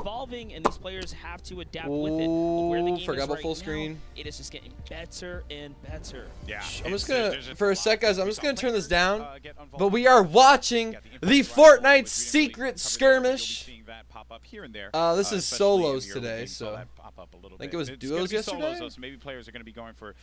evolving, and these players have to adapt with it. But where the game forgot is about right full now, screen. it is just getting better and better. Yeah, I'm just gonna, for a sec, guys, I'm just gonna turn this down. But we are watching the Fortnite Secret Skirmish. This is solos today, so I think it was duos yesterday. So maybe players are going to be going for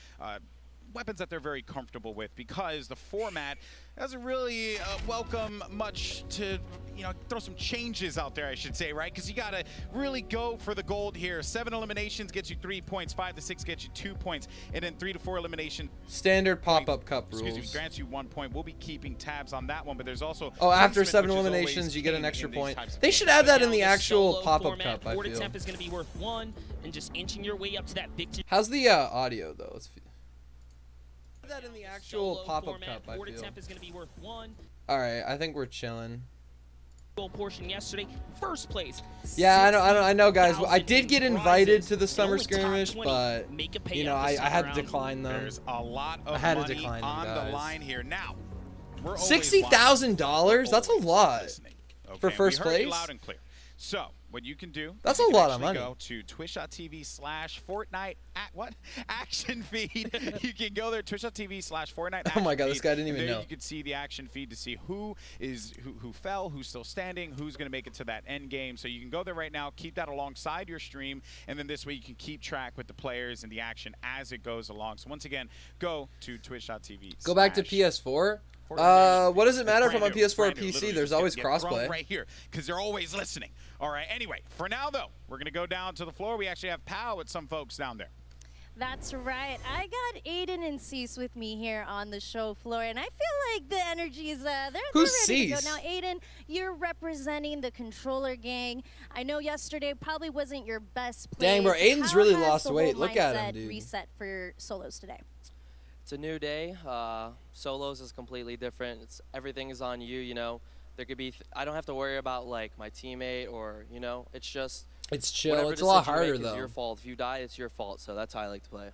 weapons that they're very comfortable with, because the format doesn't really welcome much to, you know, throw some changes out there, I should say, right? Because you got to really go for the gold here. 7 eliminations gets you 3 points, 5 to 6 gets you 2 points, and then 3 to 4 elimination. Standard pop-up cup rules. Excuse me, grants you 1 point. We'll be keeping tabs on that one, but there's also... Oh, after 7 eliminations, you get an extra point. They should add that in the actual pop-up cup, I feel. Temp is going to be worth 1, and just inching your way up to that victory. How's the audio, though? Let's that in the actual pop-up cup, I feel. Temp is going to be worth 1. All right, I think we're chilling. Portion yesterday, first place. Yeah, I know, guys. I did get invited to the summer skirmish, but you know, I had to decline them. There's a lot of money on the line here. Now, $60,000. That's a lot for first place. Loud and clear. So, what you can do, that's a lot of money. Go to twitch.tv/Fortnite action feed. You can go there, twitch.tv/Fortnite. Oh my God, this guy didn't even know. You can see the action feed to see who fell, who's still standing, who's going to make it to that end game. So you can go there right now, keep that alongside your stream, and then this way you can keep track with the players and the action as it goes along. So once again, go to twitch.tv. Go back to PS4. What does it matter if I'm on PS4 or PC? There's always crossplay. Right here, because they're always listening. All right, anyway, for now, though, we're going to go down to the floor. We actually have Pow with some folks down there. That's right. I got Aiden and Cease with me here on the show floor, and I feel like the energy is they're Who's ready to Cease? go. Now, Aiden, you're representing the controller gang. I know yesterday probably wasn't your best play. Dang, bro, Aiden's really lost the weight. whole Look at him, dude. Reset for solos today. It's a new day. Solos is completely different. Everything is on you, you know. There could be I don't have to worry about like my teammate or, you know, it's just it's chill. It's a lot harder though. It's your fault. If you die, it's your fault. So that's how I like to play.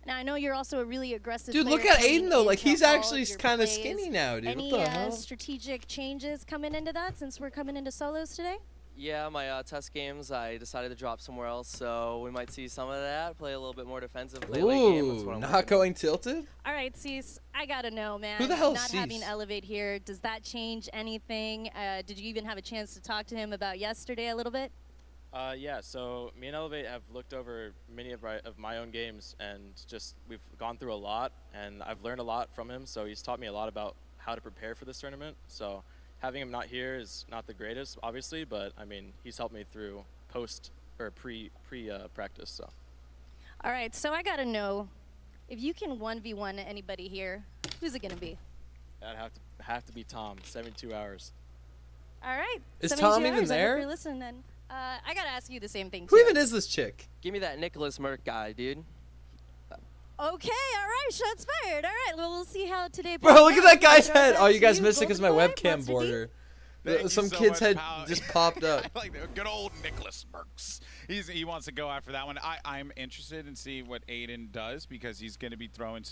Now I know you're also a really aggressive dude. player. Look at Aiden though. Like he's actually kind of skinny now, dude. Any what the hell? strategic changes coming into that since we're coming into solos today? Yeah, my test games, I decided to drop somewhere else, so we might see some of that. Play a little bit more defensive. Play late game. That's what I'm not going tilted? All right, Cease, I gotta know, man. Who the hell is Not Cease? having Elevate here, does that change anything? Did you even have a chance to talk to him about yesterday a little bit? Yeah, so me and Elevate have looked over many of my own games, and just we've gone through a lot, and I've learned a lot from him, so he's taught me a lot about how to prepare for this tournament. So having him not here is not the greatest, obviously, but I mean, he's helped me through pre-practice. So. All right, so I gotta know, if you can 1v1 anybody here, who's it gonna be? That'd have to be Tom. 72 hours. All right. Is Tom even there? I hope you're listening. I gotta ask you the same thing. Who even is this chick? Give me that Nicholas Merck guy, dude. Okay, all right, shots fired. All right, well, we'll see how today. Bro, look at that guy's head. Oh, you guys missed it because my webcam border. Some kid's head just popped up. I like that. Good old Nicholas Merks. He wants to go after that one. I'm interested in see what Aiden does, because he's going to be throwing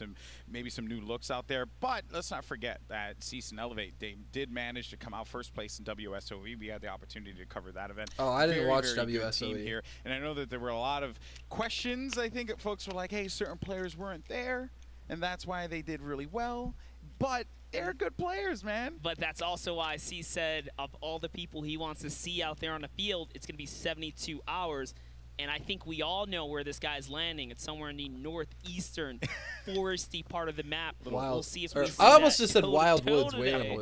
maybe some new looks out there. But let's not forget that Cease and Elevate, they did manage to come out first place in WSOE. We had the opportunity to cover that event. Oh, I didn't watch very good WSOE team here. And I know that there were a lot of questions. I think folks were like, hey, certain players weren't there, and that's why they did really well. But they're good players, man. But that's also why C said of all the people he wants to see out there on the field, it's going to be 72 hours. And I think we all know where this guy's landing. It's somewhere in the northeastern, foresty part of the map. We'll see if we see I almost just said toe Wild to toe Woods. today.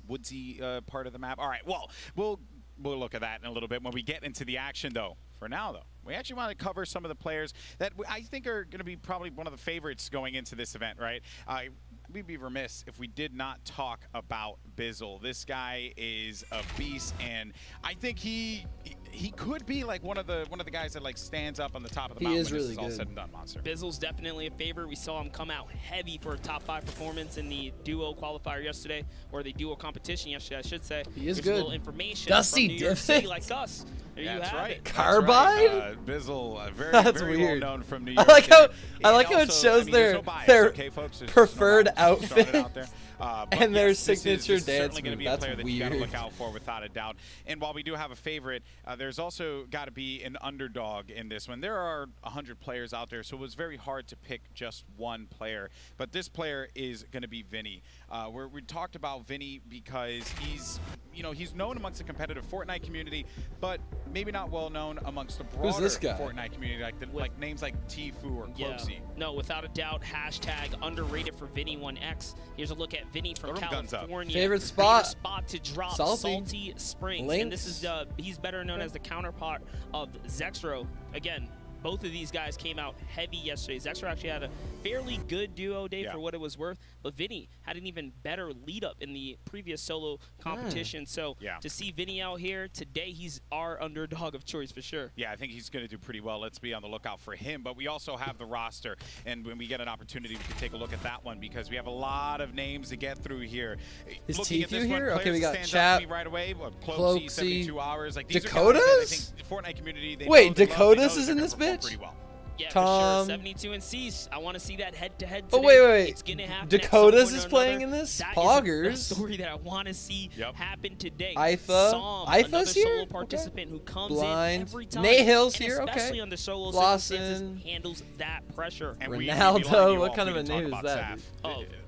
Woodsy part of the map. All right, well, we'll look at that in a little bit when we get into the action, though. For now, though, we actually want to cover some of the players that I think are going to be probably one of the favorites going into this event, right? We'd be remiss if we did not talk about Bizzle. This guy is a beast, and I think he could be like one of the guys that like stands up on the top of the mountain. He is when really this is all good. said and done, Monster. Bizzle's definitely a favorite. We saw him come out heavy for a top 5 performance in the duo qualifier yesterday, or the duo competition yesterday, I should say. He is Here's good. A little information Does from he New York diff City it? like us. There you have it. Carbide? Right. Bizzle, very, That's very weird. well known from New York. I like how it shows their preferred outfit and their signature dance move. Be That's a player that weird. you got to look out for without a doubt. And while we do have a favorite, there's also got to be an underdog in this one. There are 100 players out there, so it was very hard to pick just one player. But this player is going to be Vinny. We talked about Vinny because he's known amongst the competitive Fortnite community, but maybe not well known amongst the broader Fortnite community, like names like Tfue or Cloaksy. No, without a doubt, hashtag underrated for Vinny1X. Here's a look at Vinny from California. Favorite spot to drop, Salty Springs. Links. And this is he's better known as the counterpart of Zexro. Again, both of these guys came out heavy yesterday. Zexro actually had a fairly good duo day for what it was worth, but Vinny had an even better lead up in the previous solo competition. So to see Vinny out here today, he's our underdog of choice for sure. Yeah, I think he's going to do pretty well. Let's be on the lookout for him. But we also have the roster, and when we get an opportunity, we can take a look at that one because we have a lot of names to get through here. Is Looking at this here? One, okay, we got chat right away. Cloaksy, 72 hours. Like, Dakotas? The Fortnite community. Wait, Dakotas is in this bitch? Pretty well. Yeah, Tom. for sure. 72 and Cease. I want to see that head-to-head today. Oh, wait. It's gonna happen. Dakotas is playing in this? That Poggers. is a story that I want to see happen today. Ifa's here? Solo participant who comes in every time. Nahil's here, especially under solo Lawson. handles that pressure. And Ronaldo, what kind of a name is that?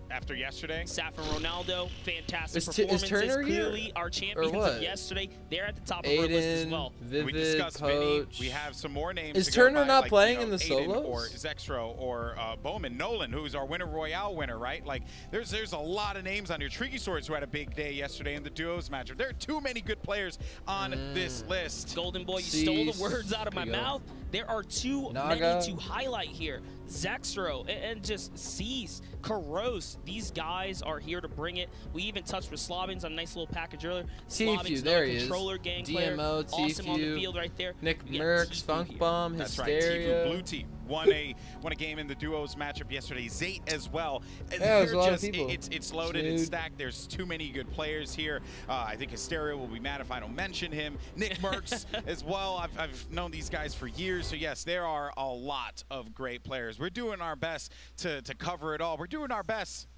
After yesterday, Saf and Ronaldo, fantastic performances. Is Turner clearly here? our champions of yesterday. They're at the top of our list as well. Vivid, we discussed Coach. Vinny. We have some more names. Is Turner not like, playing in the Aiden solos? Or Zexro or Bowman, Nolan, who's our Winter Royale winner, right? Like, there's a lot of names on here. Tricky Swords, who had a big day yesterday in the duos matchup. There are too many good players on this list. Golden Boy, you stole the words out of my mouth. There are too many to highlight here. Zexro and just Cease, Karos, these guys are here to bring it. We even touched with Slobbins on a nice little package earlier. Tfue, there he is. Controller gang DMO, player, awesome on the field right there. Nick Merckx, Funk Bomb, Hysteria. That's right, Tfue, Blue Team won a game in the duos matchup yesterday. Zate as well. Yeah, there's a lot of people. It's loaded and stacked. There's too many good players here. I think Hysteria will be mad if I don't mention him. Nick Merckx as well. I've known these guys for years, so yes, there are a lot of great players. We're doing our best to cover it all. We're doing our best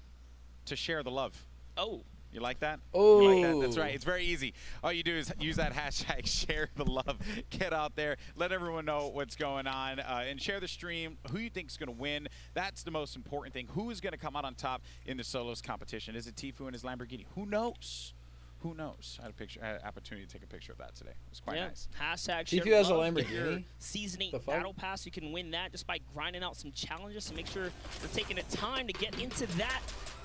to share the love. Oh. You like that? Oh. You like that? That's right. It's very easy. All you do is use that hashtag share the love. Get out there. Let everyone know what's going on. And share the stream. Who you think is going to win. That's the most important thing. Who is going to come out on top in the solos competition? Is it Tfue and his Lamborghini? Who knows? Who knows? I had an opportunity to take a picture of that today. It was quite nice. Hashtag Tfue has a Lamborghini. Season 8 Battle Pass. You can win that just by grinding out some challenges. So make sure you're taking the time to get into that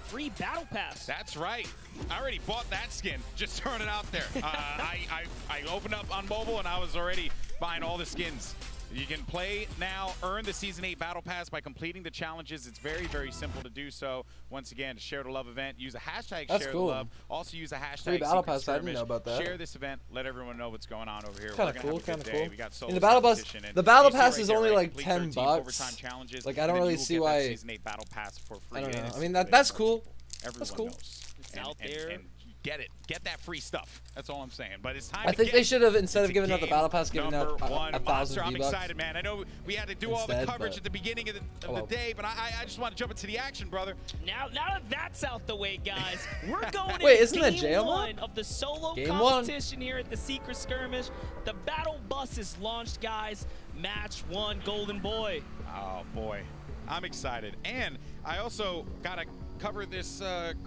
free Battle Pass. That's right. I already bought that skin. Just throwing it out there. I opened up on mobile and I was already buying all the skins. You can play now, earn the Season 8 Battle Pass by completing the challenges. It's very, very simple to do so. Once again, Share the Love event. Use a hashtag Share the Love. Also use a hashtag free Battle Pass. I didn't know about that. Share this event. Let everyone know what's going on over here. Kind of cool. Kind of cool. We got in the Battle Pass, the Battle Pass is only like $10. Like I don't really see why. Season 8 Battle Pass for free. I don't know. I mean that's cool. That's cool. It's out there. And get it. Get that free stuff. That's all I'm saying. But it's time. I think they should have, instead of giving out the Battle Pass, given out $1,000 I'm excited, man. I know we had to do all the coverage at the beginning of the day, but I just want to jump into the action, brother. Now that that's out the way, guys, we're going Wait, into isn't that game one of the solo competition here at the Secret Skirmish. The battle bus is launched, guys. Match 1, Golden Boy. Oh, boy. I'm excited. And I also got to cover this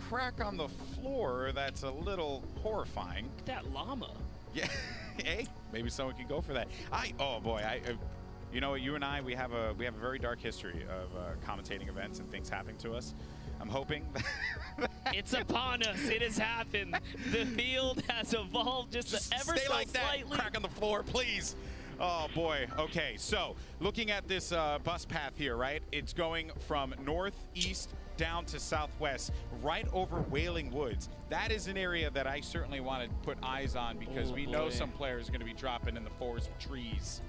crack on the floor that's a little horrifying. Look at that llama. Yeah. Hey, maybe someone can go for that. Oh boy, you know, you and I, we have a very dark history of commentating events and things happening to us. I'm hoping. It's upon us. It has happened. The field has evolved just ever stay so like slightly. That. Crack on the floor, please. Oh boy. Okay, so looking at this bus path here, right? It's going from northeast down to southwest, right over Wailing Woods. That is an area that I certainly want to put eyes on because we know some players are going to be dropping in the forest trees.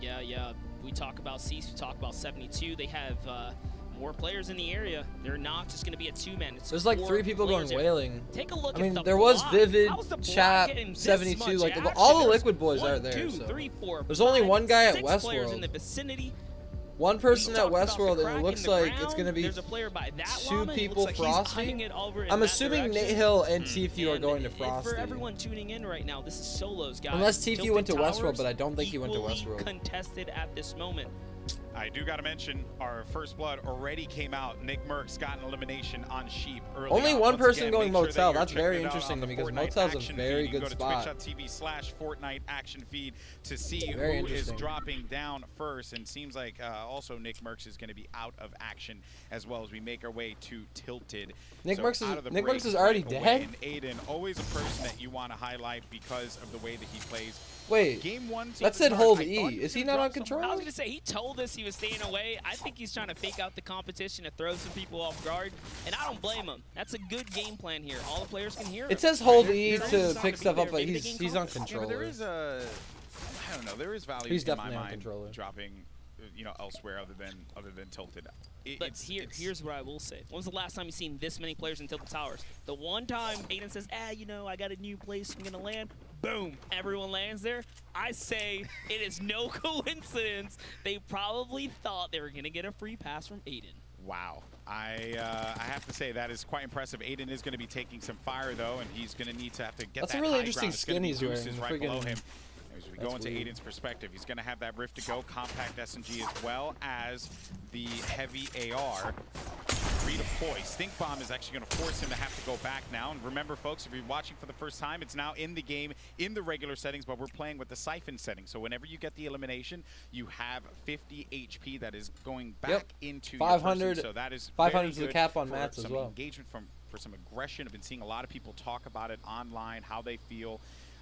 Yeah. We talk about Cease. We talk about 72. They have more players in the area. They're not just going to be a two-man. There's like 3 people going whaling. Take a look I mean, at the there was block. Vivid, How's the block Chap, getting this 72. much Like action? all the There's Liquid boys are 1, there. 2, So. 3, 4, There's only 5, one guy at 6 players in Westworld. the vicinity. One person at We talked about Westworld, the and it crack looks in the like ground. it's going to be There's a player by that 2 llama. It people looks like he's eyeing Frosty. it over in I'm that assuming direction. Nate Hill and Tfue are going to And Frosty. for everyone tuning in right now, this is Solos, guys. Unless Tfue went to Tilted Westworld, Towers, but I don't think he went to equally Westworld. contested at this moment. I do got to mention our first blood already came out. Nick Merckx got an elimination on Sheep early. Only on. one Once person again, going make sure Motel. that That's you're very checking it out interesting on to me because the Motel's a Fortnite very action feed. good You spot. go to twitch.tv/Fortnite action feed to see Very who is interesting. dropping down first. And seems like also Nick Merckx is going to be out of action as well as we make our way to Tilted. Nick Merckx out of the Nick break Merckx is already right away. dead? And Aiden, always a person that you want to highlight because of the way that he plays. Wait, Game 1 that said hold E. Is he not on control? I was going to say, he told us he was staying away. I think he's trying to fake out the competition to throw some people off guard, and I don't blame him. That's a good game plan here. All the players can hear him. It says hold E There's to something pick be stuff there. up, but Maybe they he's gain on confidence. Yeah, but controller. there is I don't know, there is value He's in my definitely on mind controller. dropping, elsewhere other than Tilted. But here's what I will say. When was the last time you seen this many players in Tilted Towers? The one time Aiden says, I got a new place I'm going to land. Boom. Everyone lands there. I say it is no coincidence. They probably thought they were going to get a free pass from Aiden. Wow. I have to say that is quite impressive. Aiden is going to be taking some fire, though, and he's going to need to have to get That's that a really high interesting ground. It's gonna be skin he's Deuces wearing. right below him. As we go That's into weird. Aiden's perspective, he's going to have that Rift to go, compact SMG as well as the heavy AR. Redeploy. Stink Bomb is actually going to force him to have to go back now. And remember, folks, if you're watching for the first time, it's now in the game in the regular settings, but we're playing with the Siphon setting. So whenever you get the elimination, you have 50 HP that is going back into 500. your person. So that is 500 is very the good cap on for mats as some well. engagement for some aggression. I've been seeing a lot of people talk about it online, how they feel.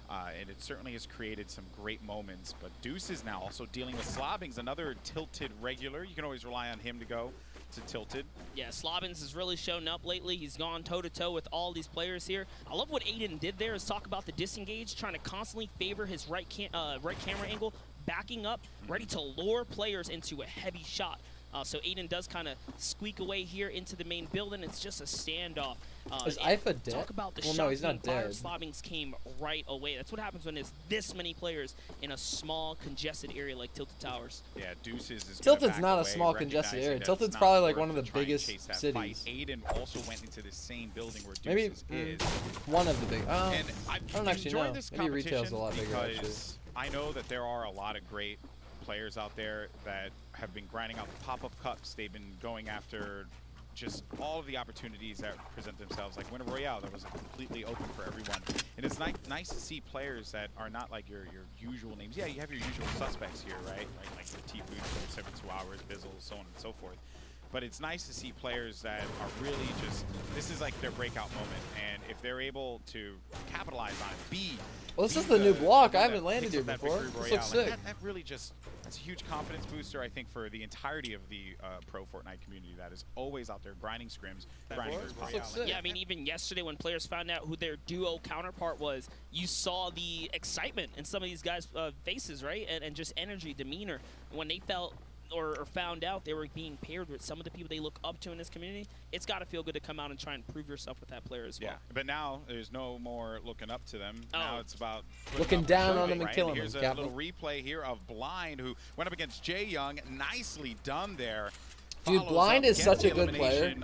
And it certainly has created some great moments. But Deuce is now also dealing with Slobbings, another Tilted regular. You can always rely on him to go to Tilted. Yeah, Slobbins has really shown up lately. He's gone toe-to-toe with all these players here. I love what Aiden did there is talk about the disengage, trying to constantly favor his right camera angle, backing up, ready to lure players into a heavy shot. So Aiden does kind of squeak away here into the main building. It's just a standoff. Is IFA dead? Talk about the Well, shots no, he's not being fired. dead. Slobbings came right away. That's what happens when there's this many players in a small, congested area like Tilted Towers. Yeah, Deuces is Tilted's back not a away, small congested recognizing area. that Tilted's it's not probably like worth one of the to try and biggest chase that cities. fight. Aiden also went into the same building where Maybe Deuces is. one of the big. And I don't actually enjoyed know. this Maybe retail's a lot bigger, because actually. I know that there are a lot of great players out there that have been grinding out pop-up cups. They've been going after just all of the opportunities that present themselves. Like Winter Royale, that was completely open for everyone. And it's nice to see players that are not like your usual names. Yeah, you have your usual suspects here, right? Like your Tfue for 72 hours, Bizzle, so on and so forth. But it's nice to see players that are really just, this is like their breakout moment. And if they're able to capitalize on it, well, this is the new block. I haven't landed here before. This looks sick. That really just, that's a huge confidence booster, I think, for the entirety of the pro Fortnite community that is always out there grinding scrims, grinding those Royale. Yeah, I mean, even yesterday when players found out who their duo counterpart was, you saw the excitement in some of these guys' faces, right? And just energy, demeanor. When they felt or found out they were being paired with some of the people they look up to in this community, it's got to feel good to come out and try and prove yourself with that player as well. Yeah, but now there's no more looking up to them. Now it's about looking down on them and killing them. Here's a little replay here of Blind, who went up against Jay Young. Nicely done there. Dude, Blind is such a good player.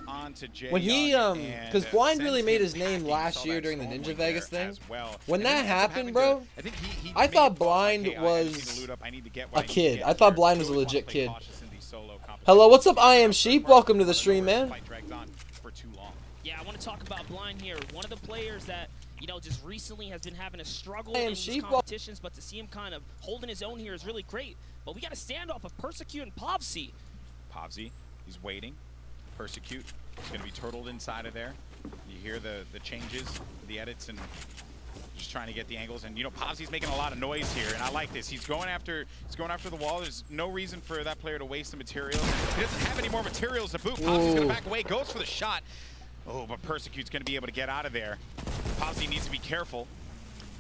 When he, because Blind really made his name last year during the Ninja Vegas thing. When that happened, bro, I thought Blind was a kid. I thought Blind was a legit kid. Hello, what's up, I Am Sheep? Welcome to the stream, man. Yeah, I want to talk about Blind here. One of the players that, you know, just recently has been having a struggle in these competitions, but to see him kind of holding his own here is really great. But we got a standoff of Persecute and Povsy. Povsy, he's waiting. Persecute is going to be turtled inside of there. You hear the changes, the edits, and just trying to get the angles. And you know, Povsy's making a lot of noise here, and I like this. He's going after the wall. There's no reason for that player to waste the materials. He doesn't have any more materials to boot. Povsy's going to back away, goes for the shot. Oh, but Persecute's going to be able to get out of there. Povsy needs to be careful.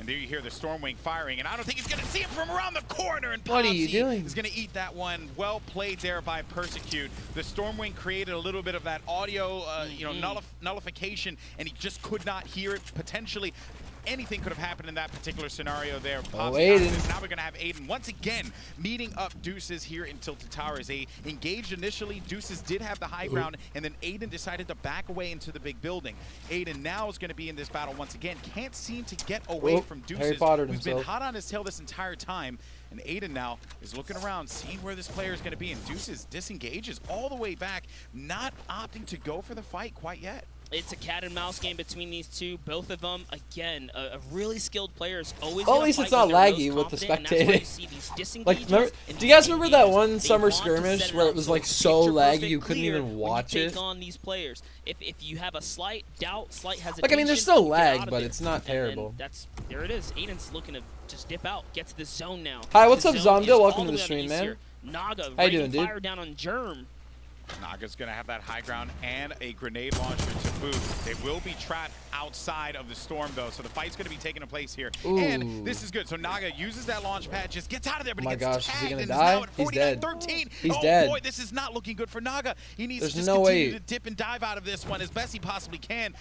And there you hear the Stormwing firing, and I don't think he's going to see him from around the corner. And what are you doing? He's going to eat that one. Well played there by Persecute. The Stormwing created a little bit of that audio, you know, nullification, and he just could not hear it. Potentially, anything could have happened in that particular scenario there. Oh, Aiden. Now we're going to have Aiden once again meeting up Deuces here in Tilted Towers. They engaged initially. Deuces did have the high ground, and then Aiden decided to back away into the big building. Aiden now is going to be in this battle once again. Can't seem to get away from Deuces, who's been hot on his tail this entire time. And Aiden now is looking around, seeing where this player is going to be. And Deuces disengages all the way back, not opting to go for the fight quite yet. It's a cat and mouse game between these two. Both of them, again, a really skilled player is always. Well, at least it's not laggy with the spectating. Like, remember, do you guys remember that one summer skirmish where it was like so laggy you couldn't even watch it? On these players, if you have a slight doubt, slight hesitation, like I mean, there's still lag, but it's not terrible. That's there it is. Aiden's looking to just dip out, get to the zone now. Hi, what's up, Zomdil? Welcome to the stream, man. Naga, how you doing, dude? Fire down on Germ. Naga's going to have that high ground and a grenade launcher to boot. They will be trapped outside of the storm, though, so the fight's going to be taking place here. Ooh. And this is good. So Naga uses that launch pad, just gets out of there, but he gets tagged. Is he going to die? He's dead. 13. He's dead. Boy, this is not looking good for Naga. He needs to just continue to dip and dive out of this one as best he possibly can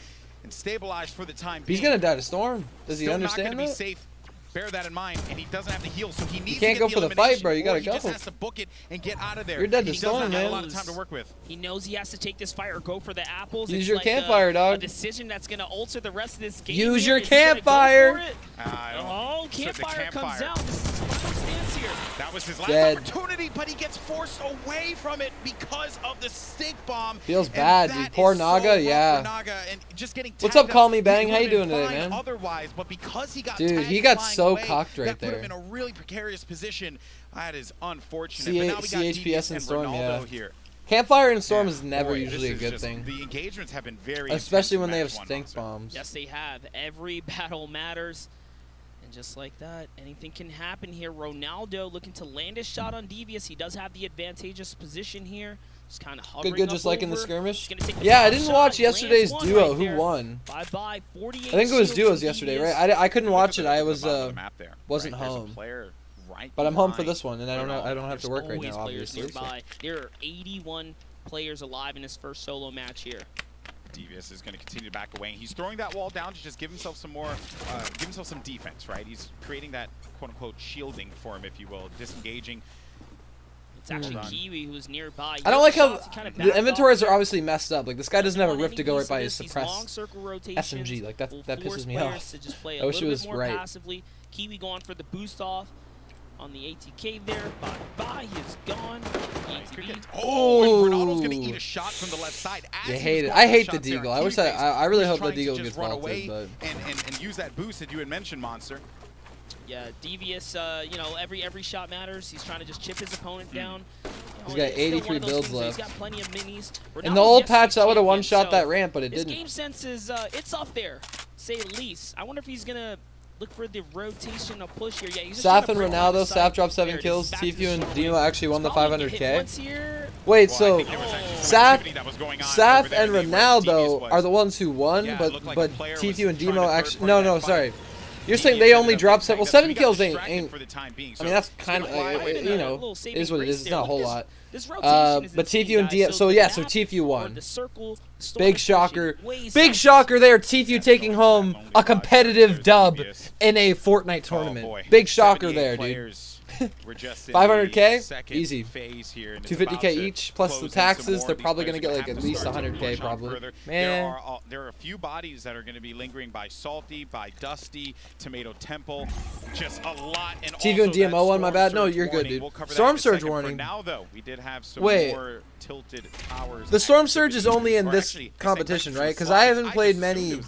and stabilize for the time being. He's going to die to storm. Does he understand that? Still not going to be safe. Bear that in mind, and he doesn't have to heal, so he needs to can't go for the fight, bro. You gotta go. He just has to book it and get out of there. You're dead to storm, man. He doesn't have a lot of time to work with. He knows he has to take this fight or go for the apples. Use your campfire, dog. A decision that's gonna alter the rest of this game. Use your campfire. Oh, campfire comes out. This is final stance here. That was his last opportunity, but he gets forced away from it because of the stink bomb. Feels bad, dude. Poor Naga, yeah. Naga and just getting what's up, Call Me Bang? How you doing today, man? Otherwise, but because he got dude, he got so cocked right there. Put him in a really precarious position. That is unfortunate. But now we got CHPS and Storm, yeah. Here. Campfire and Storm is never usually a good thing. The engagements have been very especially when they have stink bombs. Yes, they have. Every battle matters. And just like that, anything can happen here. Ronaldo looking to land a shot on Devious. He does have the advantageous position here. Just kind of hovering good, just up like in the skirmish. Yeah, I didn't watch yesterday's duo. Who won? Bye-bye. 48 I think it was duos yesterday, right? I couldn't watch it. I was wasn't home. But I'm home for this one, and I don't have to work right now, obviously. There are 81 players alive in his first solo match here. Devious is going to continue to back away. He's throwing that wall down to just give himself some more, give himself some defense, right? He's creating that quote-unquote shielding for him, if you will, disengaging. It's actually Kiwi who's nearby. I don't like how the inventories are obviously messed up. Like, this guy doesn't have a rift to go right by his suppressed SMG. Like, that pisses me off. I wish it was right. Passively. Kiwi going for the boost off on the ATK there. Bye-bye. He is gone. Oh, Ronaldo's going to eat a shot from the left side. You hate it. I hate the Deagle. I wish I really hope the Deagle gets vaulted, but and use that boost that you had mentioned, Monster. Yeah, Devious, you know, every shot matters. He's trying to just chip his opponent down. He's got 83 builds left. He's got plenty of minis. In the old patch, that would have one-shot that ramp, but it didn't. His game sense is, it's up there, say the least. I wonder if he's going to look for the rotation of push here. Yeah, he's just Saf and Ronaldo, Saf dropped 7 kills. Tfue and Dino actually won the 500K. Wait, so Saf and Ronaldo are the ones who won, but Tfue and Dino actually... No, sorry. You're saying they only dropped 7? Well, 7 kills ain't. I mean, that's kind of, you know, is what it is. It's not a whole lot. But Tfue and Dino. So yeah, so Tfue won. Big shocker. Big shocker there. Tfue taking home a competitive dub in a Fortnite tournament. Big shocker there, dude. 500K, easy. 250K each plus the taxes. They're probably gonna get like at least 100K probably. Man, there are a few bodies that are gonna be lingering by Salty, by Dusty, Tomato Temple, just a lot. And Tfue and DMO one. My bad. No, you're good, dude. Storm Surge warning. Now though, we did have some more tilted towers. The Storm Surge is only in this competition, right? Because I haven't played many.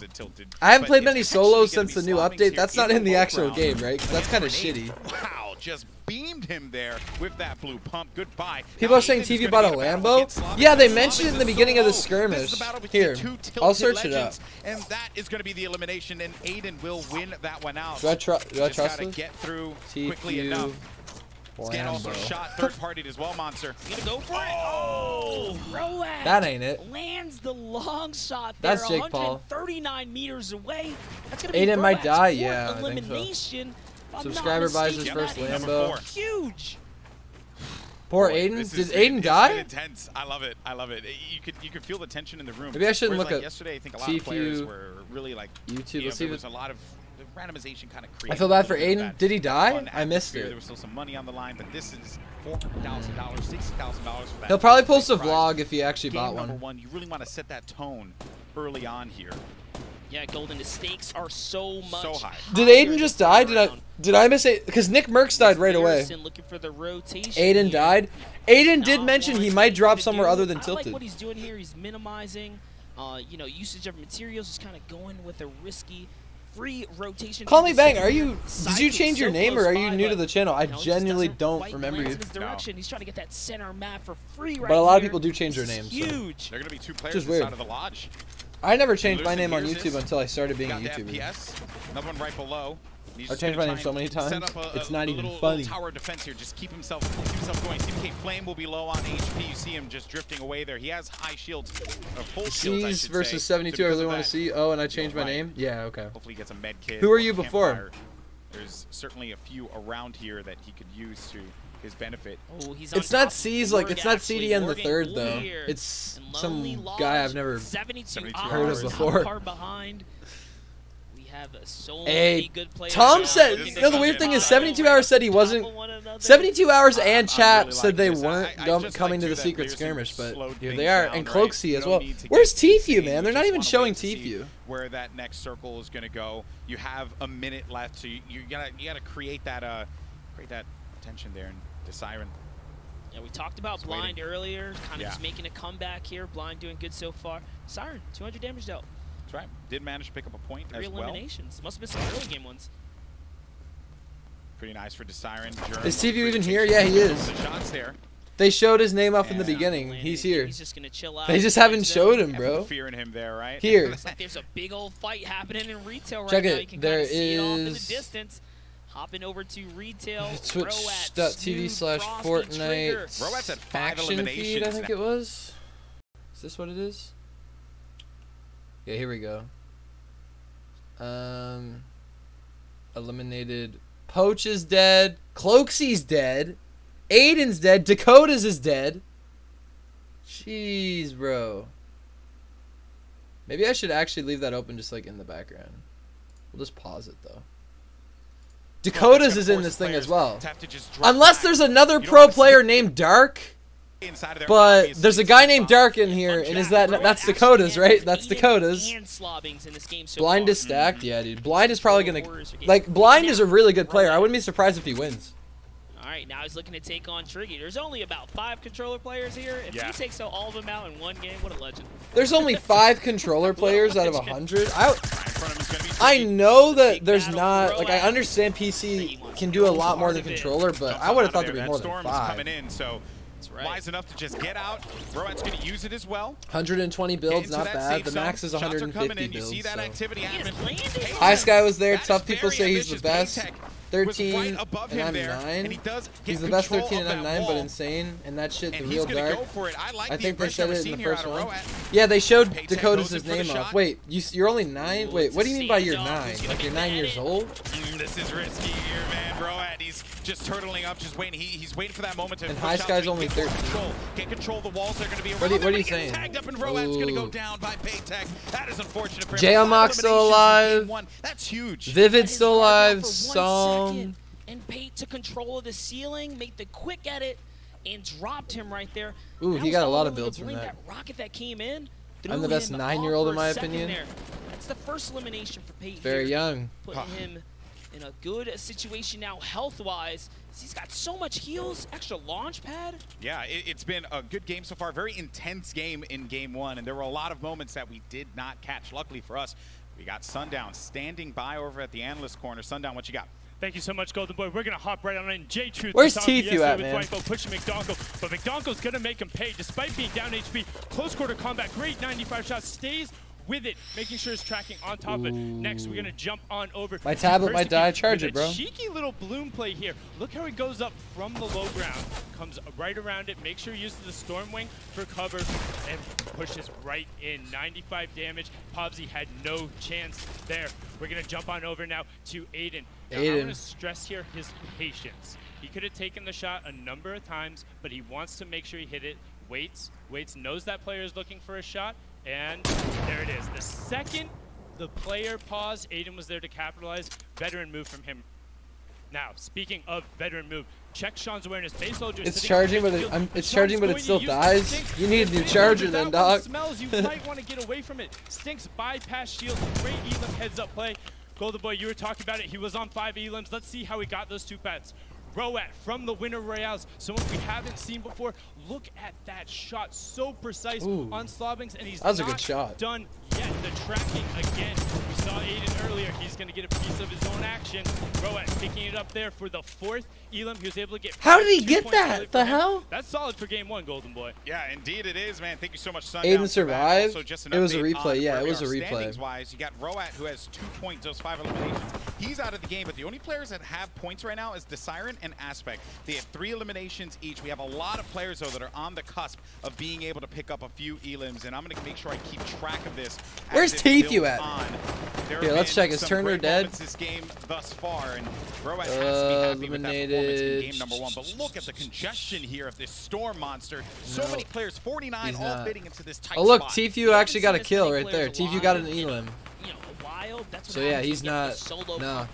I haven't played many solos since the new update. That's not in the actual game, right? Because that's kind of shitty. Wow, just beamed him there with that blue pump. Goodbye. People are saying Tfue bought a Lambo. Yeah, they mentioned it in the beginning of the skirmish. Here, I'll search it up. And that is going to be the elimination, and Aiden will win that one out. Do I trust him? Get through quickly enough. Scan also shot third-partied as well, Monster. He's gonna go for it. Oh, Roat. That ain't it. Lands the long shot there. That's Jake Paul. 139 meters away. That's gonna be Aiden might die. Roat's Yeah, I think elimination. so. Subscriber buys his first Lambo. Huge. Poor Aiden. Did Aiden die? It's been intense. I love it. I love it. You could feel the tension in the room. Maybe I shouldn't look like at yesterday. I think a lot of players were really like YouTube. Let's see. There was a lot of the randomization kind of created. I feel bad for Aiden. Did he die? I missed it. There was still some money on the line, but this is $400,000, $60,000 for that. He'll probably post a vlog if he actually bought Number one. one, you really want to set that tone early on here. Yeah, Golden, the stakes are so much so high. Did Aiden just die? Did I miss it? Because Nick Merckx died right away. Looking for the rotation Aiden died. Aiden did mention he might drop somewhere other than Tilted. I like what he's doing here. He's minimizing, you know, usage of materials. Just kind of going with a risky, free rotation. Call me Bang. Did you change your name or are you new to the channel? I genuinely don't remember you. He's trying to get that center map for free right But a lot of here. people do change their names. Huge. They're going to be 2 players inside of the lodge. I never changed my name on YouTube until I started being a YouTuber. Another one right below. I've changed my name so many times. It's not even funny. Tower of defense here. Just keep himself going. CPK Flame will be low on HP. You see him just drifting away there. He has high shields, full shields, I should versus say. 72. I really want to see. Oh, and I changed my name. Yeah. Okay. Hopefully he gets a med kit. Who are you before? There's certainly a few around here that he could use to his benefit. Oh, he's it's not C's like it's not CDN the third though. It's some guy I've never heard of before. Behind. We have so many good players. Tom said, you know, the weird thing is 72 Hours said he wasn't. 72 Hours and chat said they weren't coming to the secret skirmish, but here they are. And Cloaksy as well. Where's Tfue, man? They're not even showing Tfue. Where that next circle is going to go. You have a minute left, so you gotta create that tension there and the Siren. Yeah, we talked about Blind earlier, kind of just making a comeback here. Blind doing good so far. Siren, 200 damage dealt. That's right. Did manage to pick up a point as well. 3 eliminations. Must have been some early game ones. Pretty nice for Siren. Is Tfue even here? Yeah, he is. The shots there. They showed his name off in the beginning. He's here. He's just gonna chill out. They just haven't showed him, bro. Fear in him there, right? Here. Looks like there's a big old fight happening in retail right Check now. it. You can There kind of see it off in the is distance. Hopping over to retail. Twitch.tv/Fortnite Roat's at 5 action eliminations. feed, I think it was. Is this what it is? Yeah, here we go. Eliminated. Poach is dead. Cloaksy's dead. Aiden's dead. Dakota's is dead. Jeez, bro. Maybe I should actually leave that open just like in the background. We'll just pause it though. Dakota's is in this thing as well. Unless there's another pro player named Dark. But there's a guy named Dark in here, and that's Dakota's, right? That's Dakota's. Blind is stacked, yeah, dude. Blind is probably gonna Blind is a really good player. I wouldn't be surprised if he wins. All right, now he's looking to take on Triggy. There's only about 5 controller players here. If he takes all of them out in one game, what a legend. There's only 5 controller players out of 100. I know that there's not, like, I understand PC can do a lot more than controller, but I would have thought there'd be more than 5. Wise enough to just get out. Roat's going to use it as well. 120 builds, not bad. The max is 150 builds. You see that activity happen. High Sky was there. Tough people say he's the best. 13 and I'm 9. He's the best 13 and I'm 9, but insane. And that shit, the real Dark. I think they said it in the first one. Yeah, they showed Dakota's name off. Wait, you're only 9? Wait, what do you mean by you're 9? Like you're 9 years old? This is risky here, man. Roat, he's just turtling up, just waiting. He's waiting for that moment to. And High Sky's only 13. Can't control the walls. They're going to be. What are you saying? Tagged up, and Roat's going to go down by Paytech. That is unfortunate for him. J-Mox still alive. That's huge. Vivid still alive. Some. And Pate took control of the ceiling, made the quick edit, and dropped him right there. Ooh, he got a lot of builds from that. That rocket that came in. I'm the best 9-year-old in my opinion. That's the first elimination for Pate. Very young. Putting him in a good situation now health-wise. He's got so much heals, extra launch pad. Yeah, it's been a good game so far. Very intense game in game 1, and there were a lot of moments that we did not catch. Luckily for us, we got Sundown standing by over at the analyst corner. Sundown, what you got? Thank you so much, Golden Boy. We're going to hop right on in. J-Truth. Where's Tfue at, man? Pushing McDongle, but McDongle's going to make him pay despite being down HP. Close quarter combat, great 95 shots, stays with it, making sure it's tracking on top of it. Next, we're going to jump on over. My tablet might die. Charge it, bro. Cheeky little bloom play here. Look how he goes up from the low ground, comes right around it, make sure he uses the Storm Wing for cover, and pushes right in. 95 damage. Pobsy had no chance there. We're going to jump on over now to Aiden. Now, I want to stress here his patience. He could have taken the shot a number of times, but he wants to make sure he hit it. Waits, knows that player is looking for a shot, and there it is. The second the player paused, Aiden was there to capitalize. Veteran move from him. Now, speaking of veteran move, check Sean's awareness. Base soldier it's charging, but it still dies. You need a new charger then, dog. Smells, you might want to get away from it. Stinks bypass shield. Great Elam heads up play. Golden Boy, you were talking about it. He was on 5 Elams. Let's see how he got those 2 pets. Roat from the winner royales, someone we haven't seen before. Look at that shot, so precise on Slobbings, and he's that was a good shot. Done yet. The tracking again. We saw Aiden earlier. He's going to get a piece of his own action. Roat picking it up there for the 4th Elam. He was able to get. How did he get that? The hell? That's solid for game 1, Golden Boy. Yeah, indeed it is, man. Thank you so much, Sun. Aiden survived. It was a replay. Yeah, it was a replay. Wise, you got Roat, who has 2 points, those 5 eliminations. He's out of the game, but the only players that have points right now is the Siren and Aspect. They have 3 eliminations each. We have a lot of players, though, that are on the cusp of being able to pick up a few Elims, and I'm going to make sure I keep track of this. Where's Tfue at? Here, let's check. Is Turner dead? This game thus far, and Roat has to be happy with that performance in game number 1. But look at the congestion here of this Storm monster. So many players, 49 all fitting into this tight spot. Oh, look, Tfue actually got a kill right there. Tfue got an Elam. So yeah, he's not. No.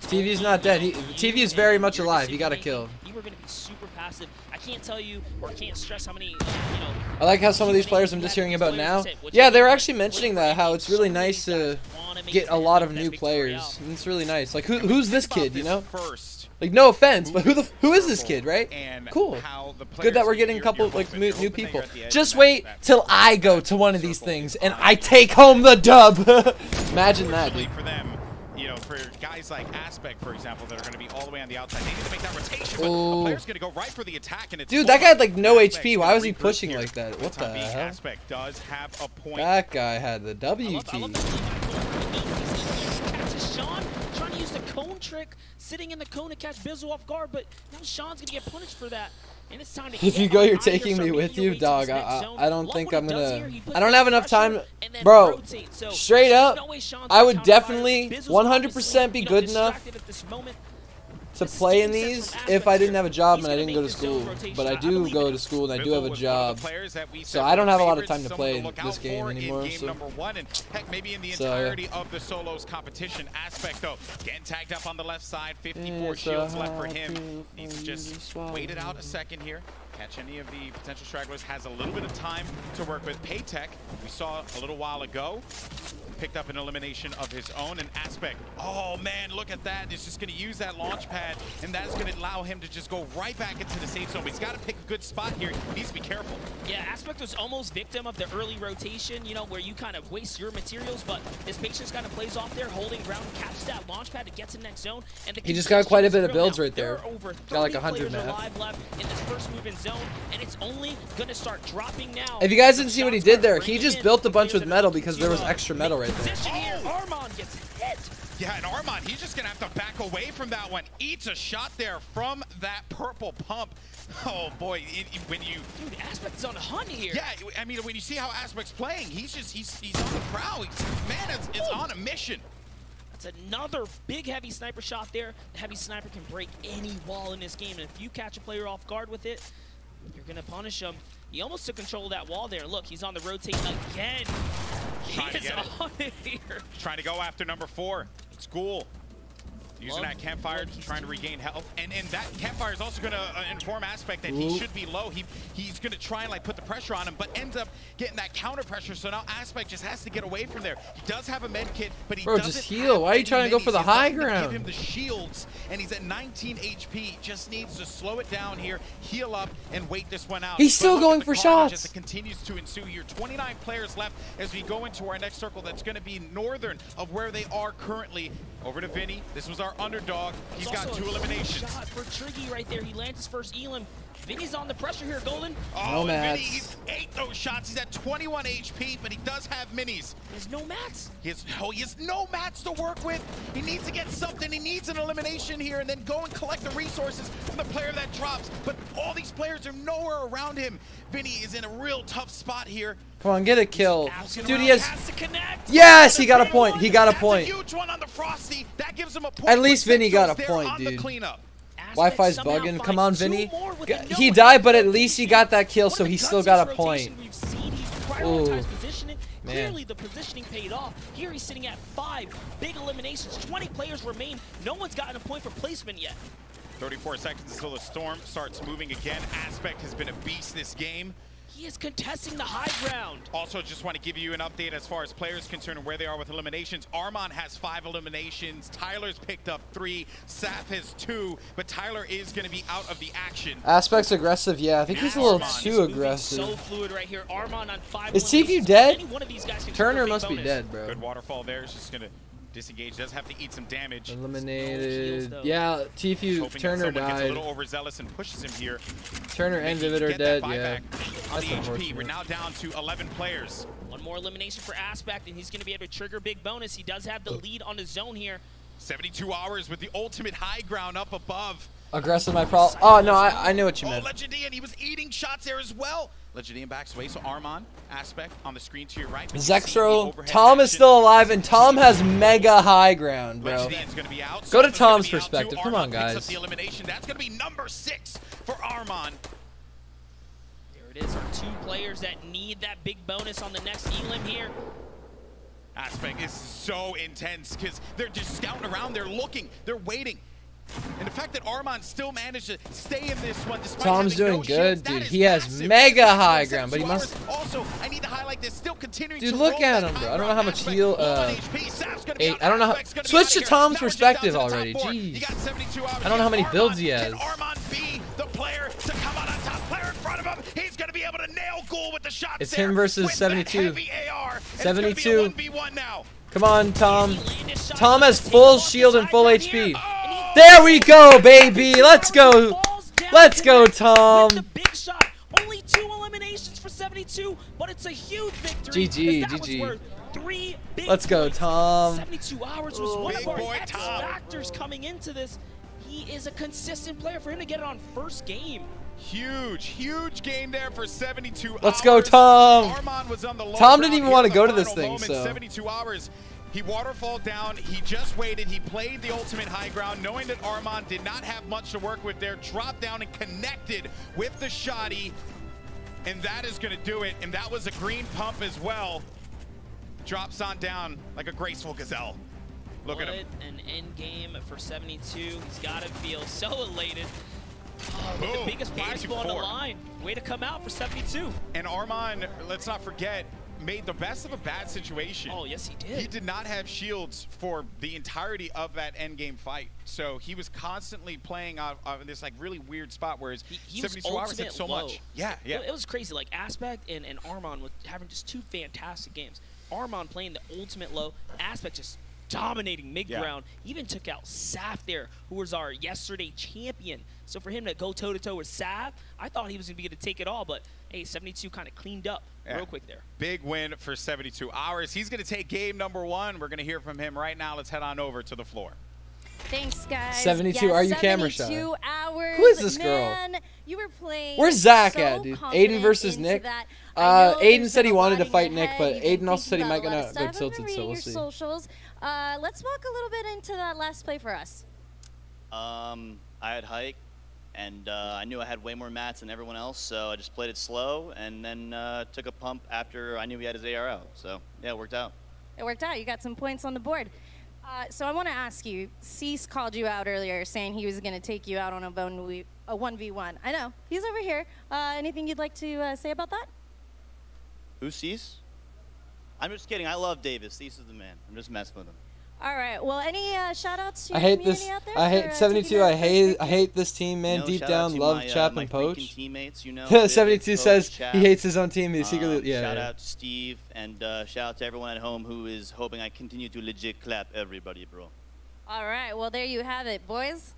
TV's not dead. TV's very much alive. He got a kill. You were going to be super passive. I can't tell you or can't stress how many. I like how some of these players I'm just hearing about now. Yeah, they were actually mentioning that, how it's really nice to get a lot of new players. And it's really nice. Like who's this kid? You know. Like, no offense, but who is this kid, right? Cool. Good that we're getting a couple like new people. Just wait till I go to one of these things and I take home the dub. Imagine that, dude. For them, you know, for guys like Aspect, for example, that are going to be all the way on the outside, they need to make that rotation. But the player's going to go right for the attack, and it's dude, that guy had like no HP. Why was he pushing like that? What the hell? Aspect does have a point. That guy had the W key. Sean trying to use the cone trick, sitting in the cone to catch Bizzle off guard, but now Sean's gonna get punished for that. And it's time to if you go, you're taking me with you, dog. I don't think I'm gonna. I don't have enough time, bro. Straight up, I would definitely 100% be good enough to play in these if I didn't have a job and I didn't go to school. But I do go to school and I do have a job, so I don't have a lot of time to play this game anymore. So, maybe in the entirety of the solos competition. Aspect though getting tagged up on the left side. 54 shields left for him. Needs to just wait it out a second here. Catch any of the potential stragglers. Has a little bit of time to work with. Paytech, we saw a little while ago, picked up an elimination of his own. And Aspect, oh man, look at that. He's just going to use that launch pad, and that's going to allow him to just go right back into the safe zone. But he's got to pick a good spot here. He needs to be careful. Yeah, Aspect was almost victim of the early rotation, you know, where you kind of waste your materials, but his patience kind of plays off there, holding ground, catches that launch pad to get to the next zone. And he just got quite a bit of builds right there. Got like 100 alive left in this first move in zone, and it's only going to start dropping now. If you guys didn't see what he did there, he just built a bunch with metal because there was extra metal right there. Armand gets hit. Yeah, and Armand, he's just going to have to back away from that one. Eats a shot there from that purple pump. Oh, boy, when you... Dude, Aspect's on a hunt here. Yeah, I mean, when you see how Aspect's playing, he's on the prowl. Man, it's on a mission. That's another big heavy sniper shot there. The heavy sniper can break any wall in this game, and if you catch a player off guard with it, you're going to punish him. He almost took control of that wall there. Look, he's on the rotate again. He is on it here. Trying to go after number 4. It's cool. Using that campfire, trying to regain health. And that campfire is also going to inform Aspect that he should be low. He's going to try and like put the pressure on him, but ends up getting that counter pressure. So now Aspect just has to get away from there. He does have a med kit, but he doesn't just heal. Why are you trying to go for the high ground? Give him the shields, and he's at 19 HP. Just needs to slow it down here, heal up, and wait this one out. He's still going for shots. As it continues to ensue here. 29 players left as we go into our next circle. That's going to be northern of where they are currently. Over to Vinny. This was our our underdog. He's got 2 eliminations. Shot for Triggy right there. He lands his first elim. Vinny's on the pressure here, Golden. Oh, Vinny, he's ate those shots. He's at 21 HP, but he does have minis. He has no mats. He has no mats to work with. He needs to get something. He needs an elimination here and then go and collect the resources from the player that drops. But all these players are nowhere around him. Vinny is in a real tough spot here. Come on, get a kill. Dude, he has to connect. Yes, he got a point. He got a point. That's a huge one on the Frosty. That gives him a point. At least Vinny got a point, dude. Wi-Fi's bugging. Come on, Vinny. He died, but at least he got that kill, so he still got a point. Ooh, man. Clearly, the positioning paid off. Here he's sitting at 5 big eliminations. 20 players remain. No one's gotten a point for placement yet. 34 seconds until the storm starts moving again. Aspect has been a beast this game. He is contesting the high ground. Also, just want to give you an update as far as players concerned and where they are with eliminations. Armon has 5 eliminations. Tyler's picked up 3. Saf has 2, but Tyler is going to be out of the action. Aspect's aggressive, yeah. I think he's a little too aggressive. So fluid right here. Armon on 5. Is TFU dead? Any one of these guys can Turner must be dead, bro. Good waterfall there. It's just going to disengage. Does have to eat some damage. Eliminated. Yeah, TFU. Turner died. Gets a little overzealous and pushes him here. Turner and Vivid are dead, yeah. On the HP, we're now down to 11 players. One more elimination for Aspect, and he's going to be able to trigger big bonus. He does have the lead on his zone here. 72 hours with the ultimate high ground up above. Aggressive, my problem. Oh, no, I know what you meant. Oh, Legendian, he was eating shots there as well. Legendian backs away, so Armon, Aspect on the screen to your right. Zexro, Tom is still alive, and Tom has mega high ground, bro. Gonna be out. Go to Tom's perspective. Come on, guys. That's going to be number 6 for Armon. There it is, our 2 players that need that big bonus on the next elim here. Aspect is so intense because they're just scouting around, they're looking, they're waiting. And the fact that Armon still managed to stay in this one despite Tom's doing no good, shields, dude. He has mega high ground, but he must. Also, I need to highlight this. Still continuing. Dude, look at him, bro. I don't know how much heal. 8. I don't know how. Switch to Tom's perspective already. Jeez. I don't know how many builds he has. Armon be the player to come out on top. Player in front of him. He's going to be able to nail Ghoul with the shots. It's him versus 72. 72. Come on, Tom. Tom has full shield and full HP. There we go, baby. Let's go. Let's go, Tom. The big shot. Only 2 eliminations for 72, but it's a huge victory. GG. 3 big Let's go, Tom. 72 hours was one of our X factors coming into this. He is a consistent player. For him to get it on first game. Huge game there for 72 hours. Let's go, Tom. Armon was on the low Tom didn't even ground want to here go at to the this thing, moment. so. 72 hours. He waterfalled down. He just waited. He played the ultimate high ground, knowing that Armon did not have much to work with there. Dropped down and connected with the shotty, and that is going to do it. And that was a green pump as well. Drops on down like a graceful gazelle. Look at him. An end game for 72. He's got to feel so elated. With the biggest prize pool on the line. Way to come out for 72. And Armon, let's not forget, made the best of a bad situation. Oh, yes, he did. He did not have shields for the entirety of that endgame fight. So he was constantly playing out of this like really weird spot, whereas he 72 hours had so much. Yeah. It was crazy. Like Aspect and Armon was having just 2 fantastic games. Armon playing the ultimate low, Aspect just dominating mid-ground. He even took out Saf there, who was our yesterday champion. So for him to go toe-to-toe with Saf, I thought he was going to be able to take it all, but hey, 72 kind of cleaned up real quick there. Big win for 72 hours. He's going to take game number 1. We're going to hear from him right now. Let's head on over to the floor. Thanks, guys. 72, yeah, are you camera shy? 72 hours. Who is this girl? Man, you were playing. Where's Zach so at, dude? Aiden versus Nick. Aiden said he wanted to fight Nick, but Aiden also said he might gonna go tilted, so we'll see. Socials. Let's walk a little bit into that last play for us. I had hike, and I knew I had way more mats than everyone else, so I just played it slow, and then took a pump after I knew he had his AR out. So yeah, it worked out. It worked out. You got some points on the board. So I want to ask you, Cease called you out earlier saying he was going to take you out on a 1v1. I know. He's over here. Anything you'd like to say about that? Who's Cease? I'm just kidding. I love Davis. Cease is the man. I'm just messing with him. All right. Well, any shout-outs to your I hate community this. out there? I hate 72. I hate this team, man. Deep down, love Chap and Poach. Teammates, you know, 72 says Chap. He hates his own team. He secretly, shout out to Steve, and shout out to everyone at home who is hoping I continue to legit clap everybody, bro. All right, well, there you have it, boys.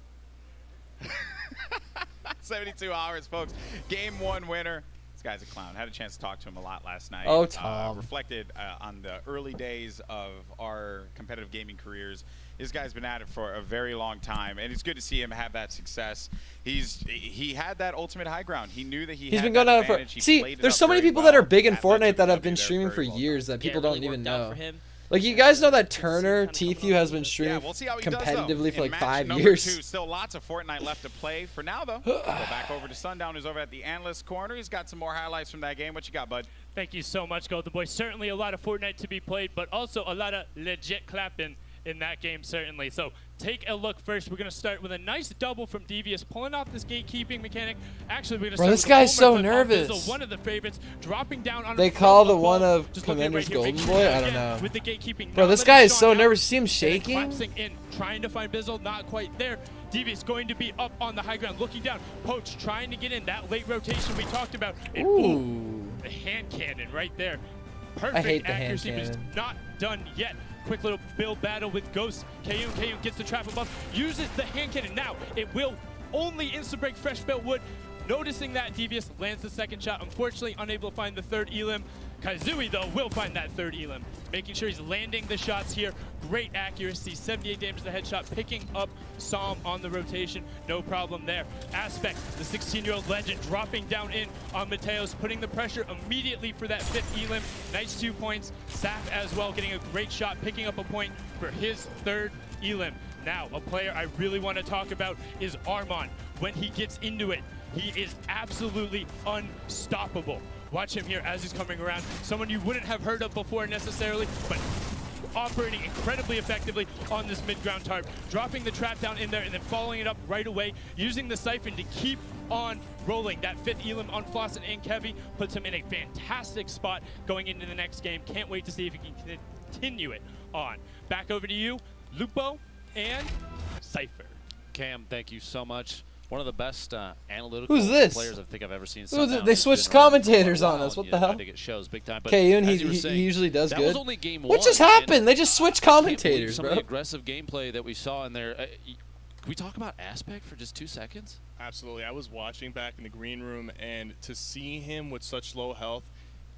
72 hours, folks. Game 1 winner. This guy's a clown. Had a chance to talk to him a lot last night. Oh, Tom. Reflected on the early days of our competitive gaming careers. This guy's been at it for a very long time, and it's good to see him have that success. He had that ultimate high ground. He knew that he's been going at it for. See, there's so many people that are big in Fortnite that have been streaming for years that people don't even know. Like, you guys know that Turner Tfue has been streaming competitively for like 5 years. 2, still lots of Fortnite left to play. For now, though, go back over to Sundown, who's over at the analyst corner. He's got some more highlights from that game. What you got, bud? Thank you so much, Golden Boy. Certainly a lot of Fortnite to be played, but also a lot of legit clapping in that game, certainly. So take a look first. We're going to start with a nice double from Devious, pulling off this gatekeeping mechanic. Actually, we're going to start this with guy's so Bizzle, nervous. one of the favorites, dropping down on They call the one of Commander's Golden Boy? I don't know. With the gatekeeping. Bro, this guy is so nervous. See him shaking? Collapsing in, trying to find Bizzle, not quite there. Devious going to be up on the high ground, looking down. Poach trying to get in that late rotation we talked about. And ooh. The hand cannon right there. I hate Perfect the hand accuracy, but cannon. it's not done yet. Quick little build battle with Ghost. KU gets the trap above, uses the hand cannon. Now, it will only insta-break fresh built wood. Noticing that, Devious lands the second shot. Unfortunately, unable to find the third elim. Kaizui, though, will find that third elim. Making sure he's landing the shots here. Great accuracy, 78 damage to the headshot, picking up Psalm on the rotation. No problem there. Aspect, the 16-year-old legend, dropping down in on Mateos, putting the pressure immediately for that fifth elim. Nice 2 points. Saf as well, getting a great shot, picking up a point for his third elim. Now, a player I really want to talk about is Armand. When he gets into it, he is absolutely unstoppable. Watch him here as he's coming around. Someone you wouldn't have heard of before necessarily, but operating incredibly effectively on this mid-ground tarp. Dropping the trap down in there and then following it up right away, using the siphon to keep on rolling. That fifth elim on Flossin and Kevy puts him in a fantastic spot going into the next game. Can't wait to see if he can continue it on. Back over to you, Lupo and Cypher. Cam, thank you so much. One of the best analytical players I think I've ever seen. They switched commentators on us. What the hell? I think it shows big time. KU, he usually does good. That was only game 1. What just happened? They just switched commentators, some bro. of the aggressive gameplay that we saw in there. Can we talk about Aspect for just 2 seconds? Absolutely. I was watching back in the green room, and to see him with such low health,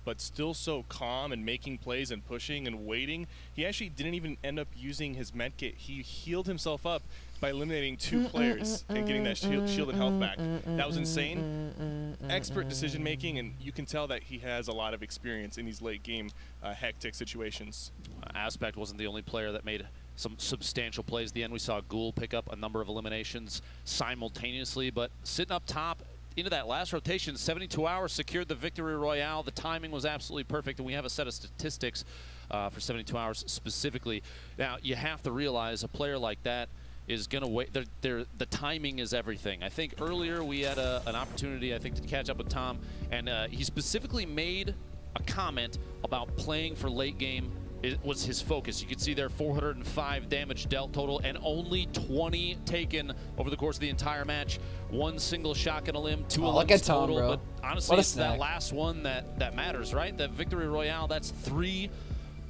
but still so calm and making plays and pushing and waiting, he actually didn't even end up using his medkit. He healed himself up by eliminating 2 players and getting that shield and health back. That was insane. Expert decision making, and you can tell that he has a lot of experience in these late game hectic situations. Aspect wasn't the only player that made some substantial plays. At the end, we saw Ghoul pick up a number of eliminations simultaneously, but sitting up top into that last rotation, 72 hours secured the victory royale. The timing was absolutely perfect, and we have a set of statistics for 72 hours specifically. Now, you have to realize a player like that is going to wait. The timing is everything. I think earlier we had an opportunity, I think, to catch up with Tom, and he specifically made a comment about playing for late game. It was his focus. You can see there 405 damage dealt total and only 20 taken over the course of the entire match. 1 single shotgun limb, 2 limbs total. Bro. But honestly, it's that last one that matters, right? That victory royale, that's 3.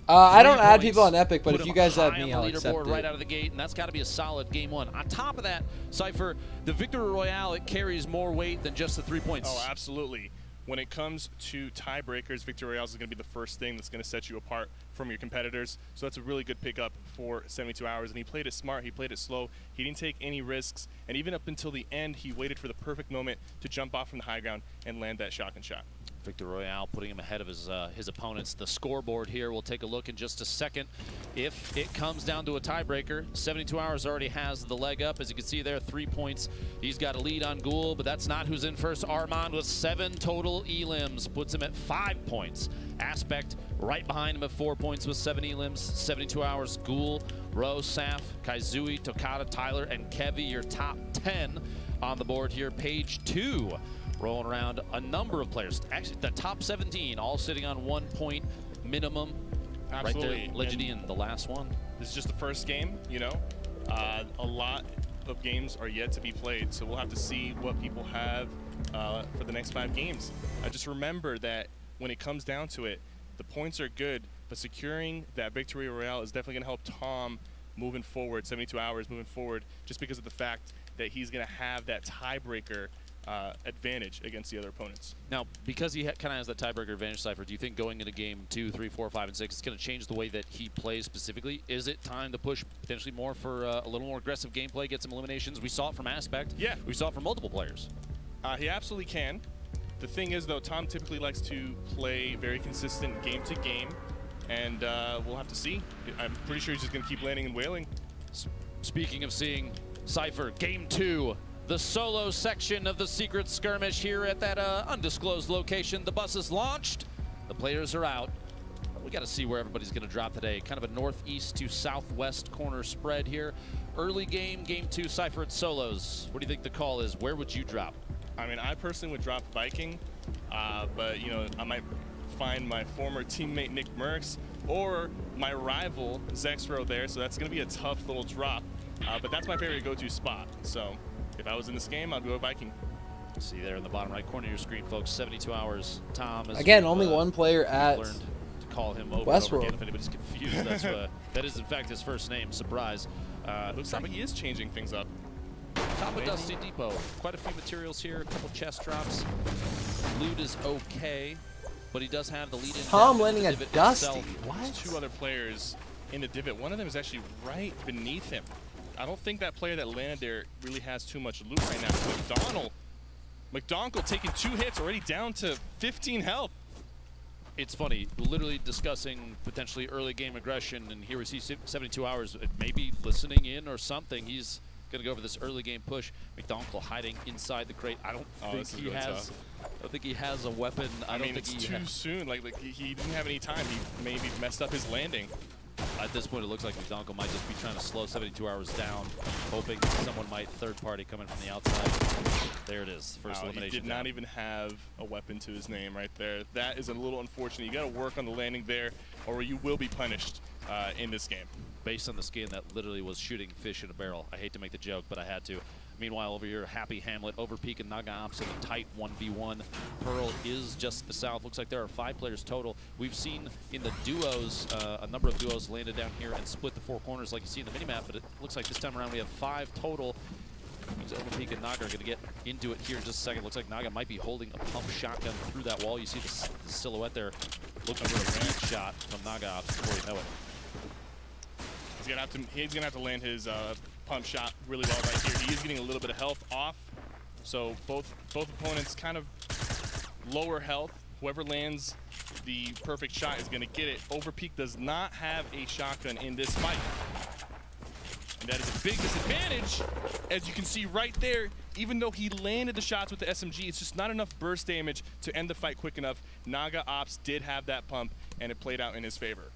I don't add people on Epic, but if you guys add me, I'll accept it. Right out of the gate, and that's got to be a solid game 1. On top of that, Cypher, the victory royale, it carries more weight than just the 3 points. Oh, absolutely. When it comes to tiebreakers, victory royales is going to be the first thing that's going to set you apart from your competitors. So that's a really good pickup for 72 hours. And he played it smart. He played it slow. He didn't take any risks. And even up until the end, he waited for the perfect moment to jump off from the high ground and land that shotgun shot. Victor Royale putting him ahead of his opponents. The scoreboard here, we'll take a look in just a second. If it comes down to a tiebreaker, 72 Hours already has the leg up. As you can see there, 3 points. He's got a lead on Ghoul, but that's not who's in first. Armand with 7 total elims, puts him at 5 points. Aspect right behind him at 4 points with 7 elims. 72 Hours, Ghoul, Rose, Saf, Kaizui, Tokata, Tyler, and Kevy, your top 10 on the board here. Page 2. Rolling around a number of players. Actually, the top 17 all sitting on 1 point minimum. Absolutely. Right there, Legendian, the last one. This is just the first game, you know. A lot of games are yet to be played, so we'll have to see what people have for the next 5 games. Just remember that when it comes down to it, the points are good, but securing that victory royale is definitely going to help Tom moving forward, 72 hours moving forward, just because of the fact that he's going to have that tiebreaker advantage against the other opponents. Now, because he kind of has that tiebreaker advantage, Cypher, do you think going into game 2, 3, 4, 5, and 6, it's going to change the way that he plays specifically? Is it time to push potentially more for a little more aggressive gameplay, get some eliminations? We saw it from Aspect. Yeah. We saw it from multiple players. He absolutely can. The thing is, though, Tom typically likes to play very consistent game to game, and we'll have to see. I'm pretty sure he's just going to keep landing and wailing. Speaking of seeing, Cypher, game 2. The solo section of the secret skirmish here at that undisclosed location. The bus is launched. The players are out. We got to see where everybody's going to drop today. Kind of a northeast to southwest corner spread here. Early game 2, Cypher at solos. What do you think the call is? Where would you drop? I mean, I personally would drop Viking, but, you know, I might find my former teammate Nick Merckx or my rival Zexro there, so that's going to be a tough little drop. But that's my favorite go-to spot, so if I was in this game, I'd go Viking. See there in the bottom right corner of your screen, folks, 72 hours. Tom, again, only one player at learned to call him over Westworld. And over again if anybody's confused. That's that is in fact his first name. Surprise. Looks like he is changing things up. Top of Dusty Depot. Quite a few materials here. A couple chest drops. Loot is okay, but he does have the lead in. Tom landing at Dusty. What? There's 2 other players in the divot. One of them is actually right beneath him. I don't think that player that landed there really has too much loot right now. McDonald taking 2 hits, already down to 15 health. It's funny, literally discussing potentially early game aggression, and here we see 72 hours, maybe listening in or something. He's going to go for this early game push. McDonald hiding inside the crate. I don't think he has. Tough. I don't think he has a weapon. I mean, it's too soon. Like he didn't have any time. He maybe messed up his landing. At this point, it looks like McDonald might just be trying to slow 72 hours down, hoping someone might third party coming from the outside. There it is, first elimination. He did not even have a weapon to his name right there. That is a little unfortunate. You got to work on the landing there, or you will be punished in this game. Based on the skin, that literally was shooting fish in a barrel. I hate to make the joke, but I had to. Meanwhile, over here, Happy Hamlet, Overpeak, and Naga Ops in a tight 1v1. Pearl is just to the south. Looks like there are 5 players total. We've seen in the duos, a number of duos landed down here and split the 4 corners like you see in the minimap, but it looks like this time around we have 5 total. Means Overpeak and Naga are going to get into it here in just a second. Looks like Naga might be holding a pump shotgun through that wall. You see the silhouette there looking for a lead shot from Naga Ops before you know it. He's gonna have to land his pump shot really well right here. He is getting a little bit of health off, so both opponents kind of lower health. Whoever lands the perfect shot is gonna get it. Overpeak does not have a shotgun in this fight, and that is a big disadvantage, as you can see right there. Even though he landed the shots with the SMG, it's just not enough burst damage to end the fight quick enough. Naga Ops did have that pump, and it played out in his favor.